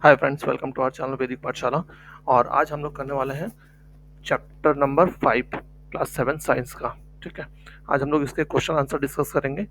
Hi friends, welcome to our channel Vaidik Pathshala. और आज हम लोग करने वाले हैं चैप्टर नंबर 5 क्लास 7 साइंस का। ठीक है, आज हम लोग इसके क्वेश्चन आंसर डिस्कस करेंगे।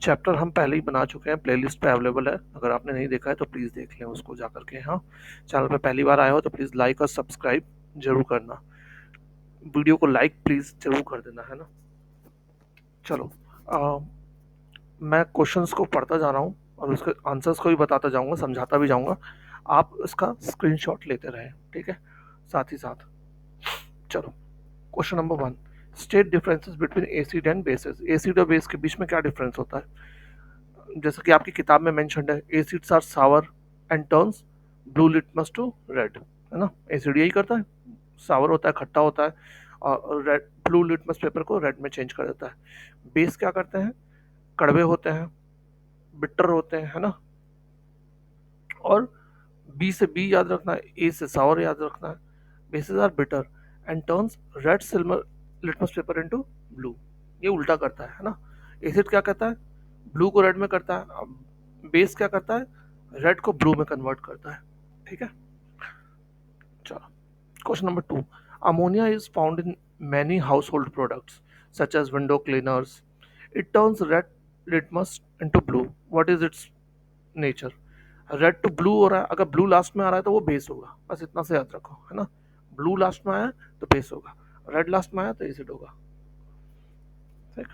चैप्टर हम पहले ही बना चुके हैं, प्लेलिस्ट पे अवेलेबल है। अगर आपने नहीं देखा है तो प्लीज़ देख लें उसको जा करके। हाँ, चैनल पे पहली बार आए हो तो प्लीज़ लाइक और सब्सक्राइब जरूर करना। वीडियो को लाइक प्लीज़ जरूर कर देना, है ना। चलो, आ, मैं क्वेश्चंस को पढ़ता जा रहा हूँ और उसके आंसर्स को भी बताता जाऊँगा, समझाता भी जाऊँगा। आप इसका स्क्रीनशॉट लेते रहें, ठीक है, साथ ही साथ। चलो, question number 1, state differences between acid and bases. Acid और बेस के बीच में क्या डिफरेंस होता है? जैसे कि आपकी किताब में मेंशन्ड है, acids are sour and turns blue litmus to red, है ना। एसिड यही करता है, सावर होता है, खट्टा होता है, और रेड ब्लू लिटमस पेपर को रेड में चेंज कर देता है। बेस क्या करते हैं? कड़वे होते हैं, बिटर होते हैं, है ना। और बी से बी याद रखना है, ए से सावर याद रखना है। Bases are bitter and turns red silver litmus paper into blue. ये उल्टा करता है ना। एसिड क्या करता है? ब्लू को रेड में करता है। बेस क्या करता है? रेड को ब्लू में कन्वर्ट करता है। ठीक है, चलो। Question number 2, ammonia is found in many household products such as window cleaners. It turns red litmus into blue. What is its nature? Red to blue हो रहा है, अगर ब्लू लास्ट में आ रहा है तो वो बेस होगा, बस इतना से याद रखो, है ना। ब्लू लास्ट में आया तो बेस होगा, रेड लास्ट में आया तो एसिड होगा। ठीक।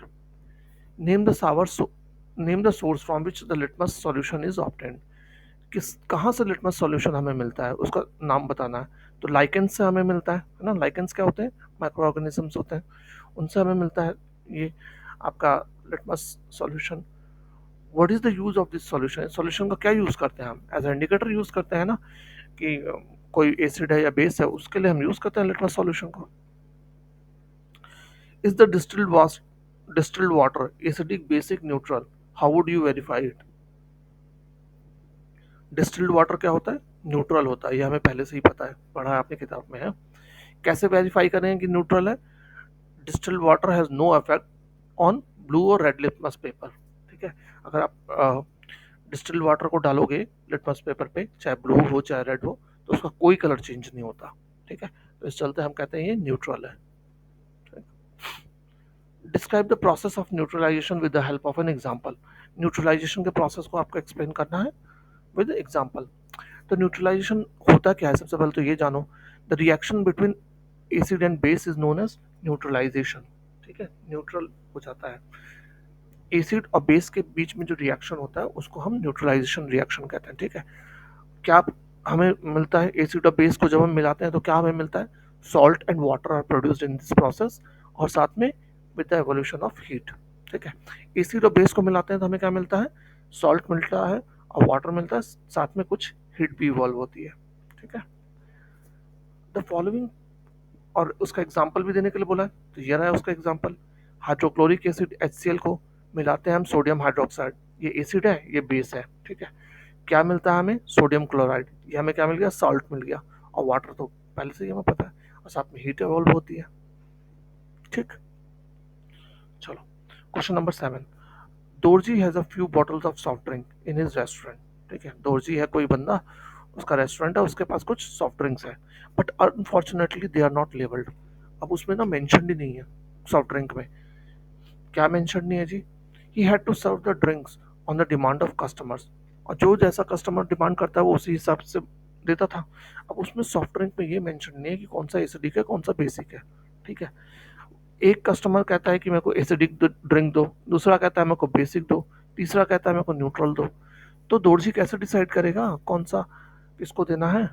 Name the sour name the source from which the litmus solution is obtained. किस कहाँ से लिटमस सॉल्यूशन हमें मिलता है उसका नाम बताना है। तो लाइकेंस से हमें मिलता है ना। लाइकेंस क्या होते हैं? माइक्रो ऑर्गेनिजम्स होते हैं, उनसे हमें मिलता है ये आपका litmus solution. What is the use of this solution? Solution का क्या यूज करते हैं हम? एज इंडिकेटर यूज करते हैं ना, कि कोई एसिड है या बेस है, उसके लिए हम यूज करते हैं लिटमस सॉल्यूशन को। Is the distilled water acidic basic neutral? How would you verify it? Distilled water क्या होता है? न्यूट्रल होता है, ये हमें पहले से ही पता है, पढ़ा है आपने किताब में है। कैसे वेरीफाई करें कि न्यूट्रल है? Distilled water has no effect on blue और रेड लिटमस पेपर। ठीक है, अगर आप डिस्टिल्ड वाटर को डालोगे लिटमस पेपर पे, चाहे ब्लू हो चाहे रेड हो, तो उसका कोई कलर चेंज नहीं होता। ठीक है, तो इस चलते हम कहते हैं ये न्यूट्रल है। Describe the process of neutralisation with the help of an example. Neutralisation के प्रोसेस को आपको एक्सप्लेन करना है विद एग्जांपल। तो न्यूट्रलाइजेशन होता क्या है? सबसे पहले तो ये जानो, the reaction between acid and base is known as neutralisation. ठीक है, न्यूट्रल हो जाता है। एसिड और बेस के बीच में जो रिएक्शन होता है उसको हम न्यूट्रलाइजेशन रिएक्शन कहते हैं। ठीक है, क्या हमें मिलता है? एसिड और बेस को जब हम मिलाते हैं तो क्या हमें मिलता है? Salt and water are produced in this process, और साथ में with the evolution of heat. ठीक है, एसिड और बेस को मिलाते हैं तो हमें क्या मिलता है? सॉल्ट मिलता है और वाटर मिलता है, साथ में कुछ हीट भी इवॉल्व होती है। ठीक है, द फॉलोइंग, और उसका एग्जाम्पल भी देने के लिए बोला है, तो ये रहा है उसका एग्जाम्पल। हाइड्रोक्लोरिक एसिड HCl को मिलाते हैं हम सोडियम हाइड्रोक्साइड, ये एसिड है ये बेस है। ठीक है, क्या मिलता है हमें? Sodium chloride. ये हमें क्या मिल गया? सॉल्ट मिल गया। और वाटर तो पहले से ही हमें पता है, और साथ में हीट इवॉल्व होती है। ठीक, चलो। Question number 7, Dorji has a few bottles of soft drink in his restaurant. ठीक है, दोरजी है कोई बंदा, उसका रेस्टोरेंट है, उसके पास कुछ सॉफ्ट ड्रिंक्स है, but unfortunately they are not labelled. अब उसमें ना मेंशन ही नहीं है सॉफ्ट ड्रिंक में। क्या मेंशन नहीं है जी? He had to serve the drinks on the demand of customers, और जो जैसा कस्टमर डिमांड करता है वो उसी हिसाब से देता था। अब उसमें सॉफ्ट ड्रिंक में ये मेंशन नहीं है कि कौन सा एसिडिक है कौन सा बेसिक है। ठीक है, एक कस्टमर कहता है कि मेरे को एसिडिक ड्रिंक दो, दूसरा कहता है मेरे को बेसिक दो, तीसरा कहता है मेरे को न्यूट्रल दो। तो दोर्जी कैसे डिसाइड करेगा कौन सा किसको देना है?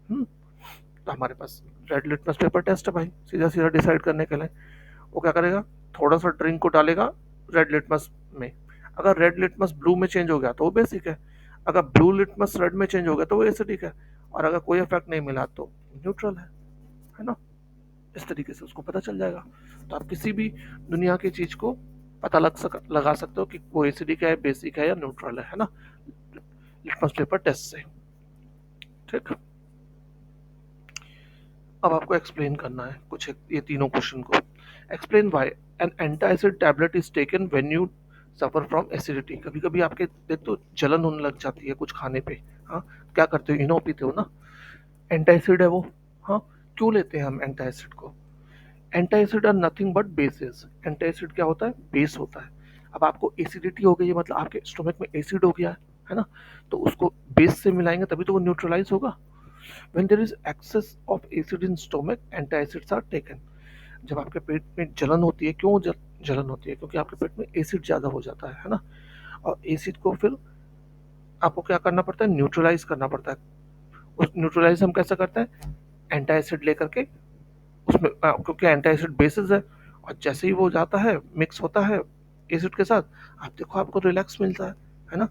तो हमारे पास रेड लिटमस पेपर टेस्ट है भाई, सीधा सीधा डिसाइड करने के लिए। वो क्या करेगा? थोड़ा सा ड्रिंक को डालेगा रेड लिटमस में, अगर रेड लिटमस ब्लू में चेंज हो गया तो वो बेसिक है, अगर ब्लू लिटमस रेड में चेंज हो गया तो वो एसिडिक है, और अगर कोई इफेक्ट नहीं मिला तो न्यूट्रल है ना। इस तरीके से उसको पता चल जाएगा। तो आप किसी भी दुनिया की चीज को पता लगा सकते हो कि वो एसिडिक है, बेसिक है या न्यूट्रल है ना, लिटमस पेपर टेस्ट से। ठीक, अब आपको एक्सप्लेन करना है कुछ ये तीनों क्वेश्चन को। Explain why an antacid tablet is taken when you suffer from acidity. कभी कभी आपके देख तो जलन होने लग जाती है कुछ खाने पे, हाँ, क्या करते हो, इनो पीते हो ना, एंटासिड है वो, हाँ, क्यों लेते हैं हम एंटासिड को? Antacid are nothing but bases. Antacid क्या होता है? बेस होता है। अब आपको एसिडिटी हो गई है, मतलब आपके स्टोमक में एसिड हो गया है ना, तो उसको बेस से मिलाएंगे तभी तो वो न्यूट्रलाइज होगा। When there is excess of acid in stomach, antacids are taken. जब आपके पेट में जलन होती है, क्यों जलन होती है? क्योंकि आपके पेट में एसिड ज़्यादा हो जाता है ना, और एसिड को फिर आपको क्या करना पड़ता है? न्यूट्रलाइज करना पड़ता है। उस न्यूट्रलाइज हम कैसे करते हैं? एंटासिड लेकर के उसमें, क्योंकि एंटासिड बेसिस है, और जैसे ही वो जाता है मिक्स होता है एसिड के साथ, आप देखो आपको रिलैक्स मिलता है ना।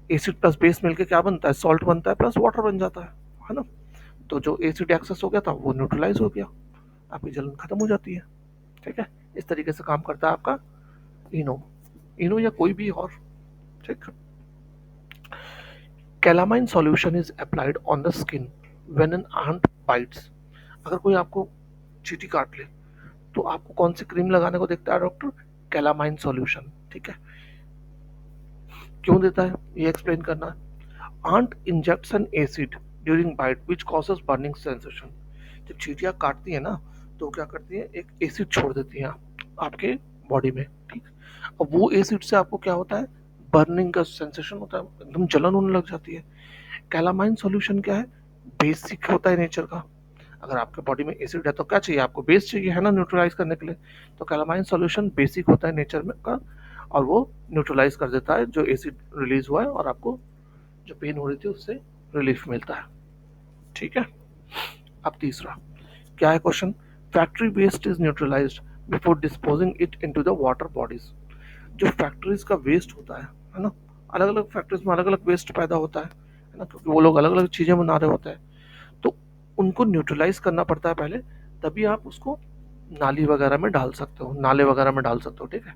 एसिड प्लस बेस मिलके क्या बनता है? सॉल्ट बनता है प्लस वाटर बन जाता है ना। तो जो एसिड एक्सेस हो गया था वो न्यूट्रलाइज हो गया, आपकी जलन खत्म हो जाती है। ठीक है, इस तरीके से काम करता है आपका इनो, इनो या कोई भी और। ठीक। Calamine solution is applied on the skin when an ant bites। अगर कोई आपको चींटी काट ले तो आपको कौन सी क्रीम लगाने को देखता है डॉक्टर? Calamine solution. ठीक है, क्यों देता है ये एक्सप्लेन करना है। Ant injects an acid during bite which causes burning sensation. जब चींटियां काटती है ना तो क्या करती है? एक एसिड छोड़ देती है आपके बॉडी में। ठीक, अब वो एसिड से आपको क्या होता है? बर्निंग का सेंसेशन होता है, एकदम जलन होने लग जाती है। कैलामाइन सॉल्यूशन क्या है? बेसिक होता है नेचर का। अगर आपके बॉडी में एसिड है तो क्या चाहिए आपको? बेस चाहिए है ना, न्यूट्रलाइज करने के लिए। तो कैलामाइन सॉल्यूशन बेसिक होता है नेचर में का, और वो न्यूट्रलाइज कर देता है जो एसिड रिलीज हुआ है, और आपको जो पेन हो रही थी उससे रिलीफ मिलता है। ठीक है, अब तीसरा क्या है question? Factory waste is neutralised before disposing it into the water bodies. जो फैक्ट्रीज का वेस्ट होता है ना, अलग अलग फैक्ट्रीज में अलग अलग वेस्ट पैदा होता है ना, क्योंकि वो लोग अलग अलग चीजें बना रहे होते हैं, तो उनको न्यूट्रलाइज करना पड़ता है पहले, तभी आप उसको नाली वगैरह में डाल सकते हो, नाले वगैरह में डाल सकते हो। ठीक है,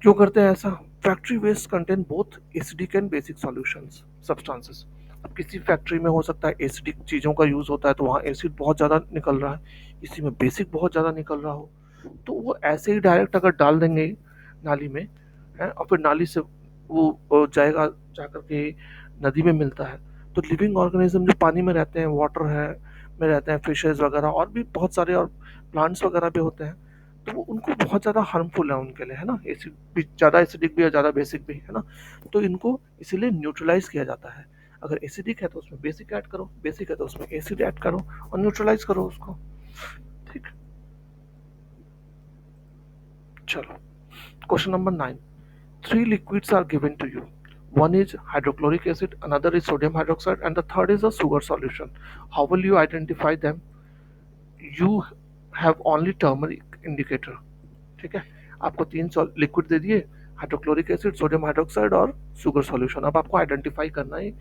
क्यों करते हैं ऐसा? Factory waste contain both acidic and basic solutions substances. अब किसी फैक्ट्री में हो सकता है एसिडिक चीज़ों का यूज़ होता है तो वहाँ एसिड बहुत ज़्यादा निकल रहा है, इसी में बेसिक बहुत ज़्यादा निकल रहा हो, तो वो ऐसे ही डायरेक्ट अगर डाल देंगे नाली में है, और फिर नाली से वो जाएगा, जा करके नदी में मिलता है, तो लिविंग ऑर्गेनिज्म जो पानी में रहते हैं, वाटर है में रहते हैं, फिशेज वगैरह और भी बहुत सारे और प्लांट्स वगैरह भी होते हैं, तो वो उनको बहुत ज़्यादा हार्मफुल है उनके लिए, है ना। एसिड भी ज़्यादा, एसिडिक भी और ज़्यादा बेसिक भी, है ना। तो इनको इसीलिए न्यूट्रलाइज किया जाता है। अगर एसिडिक है तो उसमें बेसिक ऐड करो, बेसिक है तो उसमें एसिड ऐड करो और न्यूट्रलाइज करो उसको। ठीक, चलो question number 9। Three liquids are given to you. One is hydrochloric acid, another is sodium hydroxide, and the third is a sugar solution. How will you identify them? You have only turmeric indicator. ठीक है, आपको तीन liquid दे दिए, hydrochloric acid, sodium hydroxide और sugar solution. अब आपको identify करना है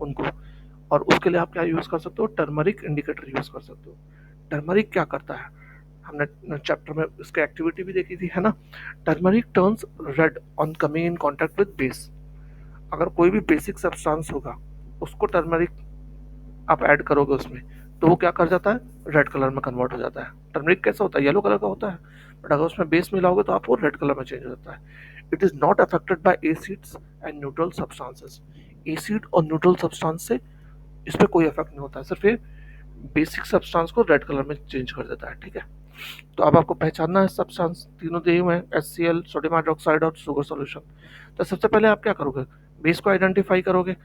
उनको, और उसके लिए आप क्या यूज़ कर सकते हो? टर्मरिक इंडिकेटर यूज़ कर सकते हो। टर्मरिक क्या करता है? हमने चैप्टर में इसकी एक्टिविटी भी देखी थी, है ना। Turmeric turns red on coming in contact with base. अगर कोई भी बेसिक सब्सटेंस होगा उसको टर्मरिक आप ऐड करोगे उसमें, तो वो क्या कर जाता है? रेड कलर में कन्वर्ट हो जाता है। टर्मरिक कैसा होता है? येलो कलर का होता है, बट अगर उसमें बेस मिलाओगे तो आपको रेड कलर में चेंज हो जाता है। It is not affected by acids and neutral substances. Acid और न्यूट्रल सब्सटेंस से इस पर कोई इफेक्ट नहीं होता है, सिर्फ ये बेसिक सब्सटेंस को रेड कलर में चेंज कर देता है। ठीक है, तो अब आपको पहचानना है सब्सटेंस, तीनों दिए हुए हैं, HCl, सोडियम हाइड्रोक्साइड और शुगर सॉल्यूशन। तो सबसे पहले आप क्या करोगे? बेस को आइडेंटिफाई करोगे।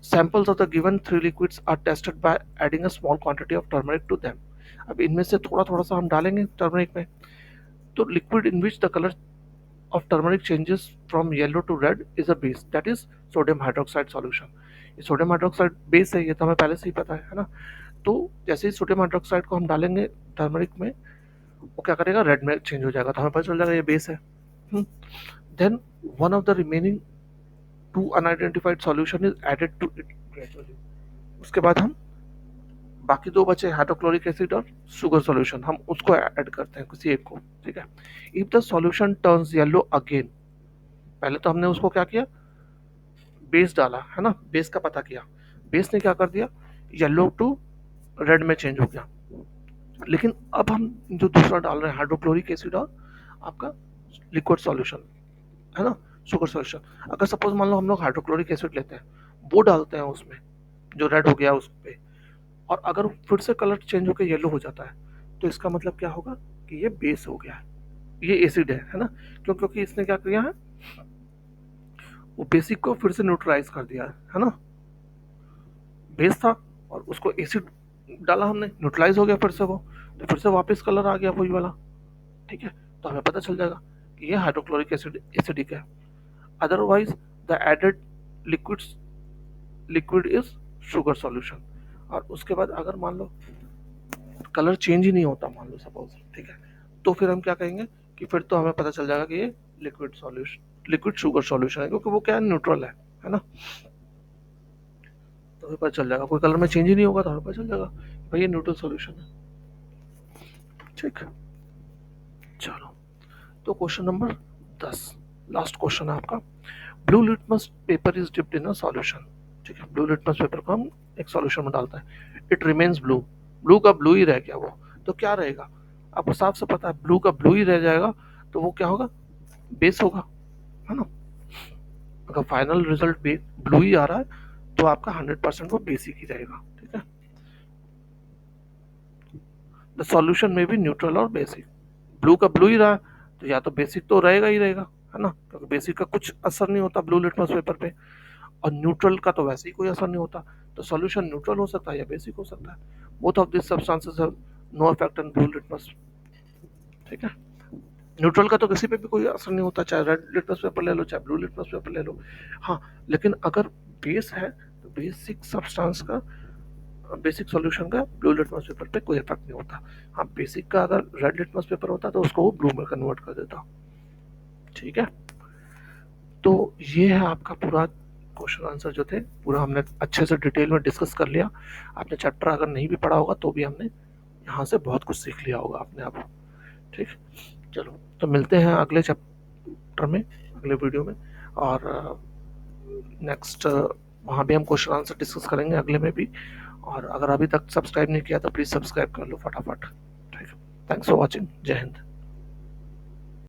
Samples of the given three liquids are tested by adding a small quantity of turmeric to them. अब इनमें से थोड़ा थोड़ा सा हम डालेंगे टर्मरिक में, तो liquid in which the color of turmeric changes from yellow to red is a base, that is sodium hydroxide solution. ये सोडियम हाइड्रोक्साइड बेस है, ये तो हमें पहले से ही पता है ना। तो जैसे ही सोडियम हाइड्रोक्साइड को हम डालेंगे टर्मरिक में, वो क्या करेगा? रेड में चेंज हो जाएगा, तो हमें पता चल जाएगा ये बेस है। Then one of the remaining two unidentified solution is added to it gradually. उसके बाद हम बाकी दो बचे, हाइड्रोक्लोरिक एसिड और शुगर सॉल्यूशन, हम उसको ऐड करते हैं किसी एक को। ठीक है, if the solution turns yellow again, पहले तो हमने उसको क्या किया? बेस डाला है ना, बेस का पता किया, बेस ने क्या कर दिया? येलो टू रेड में चेंज हो गया। लेकिन अब हम जो दूसरा डाल रहे हैं हाइड्रोक्लोरिक एसिड और आपका लिक्विड सॉल्यूशन, है ना, शुगर सॉल्यूशन। अगर सपोज मान लो हम लोग हाइड्रोक्लोरिक एसिड लेते हैं, वो डालते हैं उसमें, जो रेड हो गया उस पे, और अगर फिर से कलर चेंज होकर येलो हो जाता है, तो इसका मतलब क्या होगा कि ये बेस हो गया है, ये एसिड है ना। क्योंकि इसने क्या किया है, वो बेसिक को फिर से न्यूट्रलाइज कर दिया है ना। बेस था और उसको एसिड डाला हमने, न्यूट्रलाइज हो गया फिर से वो, तो फिर से वापस कलर आ गया वही वाला। ठीक है, तो हमें पता चल जाएगा कि ये हाइड्रोक्लोरिक एसिड एसिडिक है। Otherwise the added liquid liquid is sugar solution. और उसके बाद अगर मान लो कलर चेंज ही नहीं होता, मान लो सपोज, ठीक है, तो फिर हम क्या कहेंगे कि फिर तो हमें पता चल जाएगा कि ये liquid solution, liquid sugar solution है, क्योंकि वो क्या है, न्यूट्रल है ना। तो हमें पता चल जाएगा, कोई कलर में चेंज ही नहीं होगा तो हमें पता चल जाएगा भाई ये न्यूट्रल सॉल्यूशन है। ठीक, चलो, तो क्वेश्चन नंबर 10, लास्ट क्वेश्चन है आपका। Blue litmus paper is dipped in a solution. ठीक है, ब्लू लिटमस पेपर को हम एक सॉल्यूशन में डालते हैं, इट रिमेन्स ब्लू, ब्लू का ब्लू ही रह गया वो, तो क्या रहेगा, आपको साफ से पता है ब्लू का ब्लू ही रह जाएगा, तो वो क्या होगा, बेस होगा, है ना। अगर फाइनल रिजल्ट ब्लू ही आ रहा है तो आपका 100% वो बेसिक ही रहेगा। ठीक है, द सॉल्यूशन में भी न्यूट्रल और बेसिक, ब्लू का ब्लू ही रहा तो या तो बेसिक तो रहेगा ही रहेगा, है ना, क्योंकि बेसिक का कुछ असर नहीं होता ब्लू लिटमस पेपर पे, और न्यूट्रल का तो वैसे ही कोई असर नहीं होता, तो सॉल्यूशन न्यूट्रल हो सकता है या बेसिक हो सकता है। Both of this substances have no effect on blue litmus. ठीक है, न्यूट्रल का तो किसी पे भी कोई असर नहीं होता, चाहे रेड लिटमस पेपर ले लो चाहे ब्लू लिटमस पेपर ले लो। हाँ, लेकिन अगर बेस है तो बेसिक सब्सटेंस का, बेसिक सॉल्यूशन का ब्लू लिटमस पेपर पे कोई इफेक्ट नहीं होता। हाँ, बेसिक का अगर रेड लिटमस पेपर होता तो उसको वो ब्लू में कन्वर्ट कर देता। ठीक है, तो ये है आपका पूरा क्वेश्चन आंसर जो थे, पूरा हमने अच्छे से डिटेल में डिस्कस कर लिया। आपने चैप्टर अगर नहीं भी पढ़ा होगा तो भी हमने यहाँ से बहुत कुछ सीख लिया होगा अपने आप। ठीक, चलो, तो मिलते हैं अगले चैप्टर में, अगले वीडियो में, और नेक्स्ट वहाँ भी हम क्वेश्चन आंसर डिस्कस करेंगे अगले में भी। और अगर अभी तक सब्सक्राइब नहीं किया तो प्लीज़ सब्सक्राइब कर लो फटाफट। ठीक है, थैंक्स फॉर वॉचिंग, जय हिंद।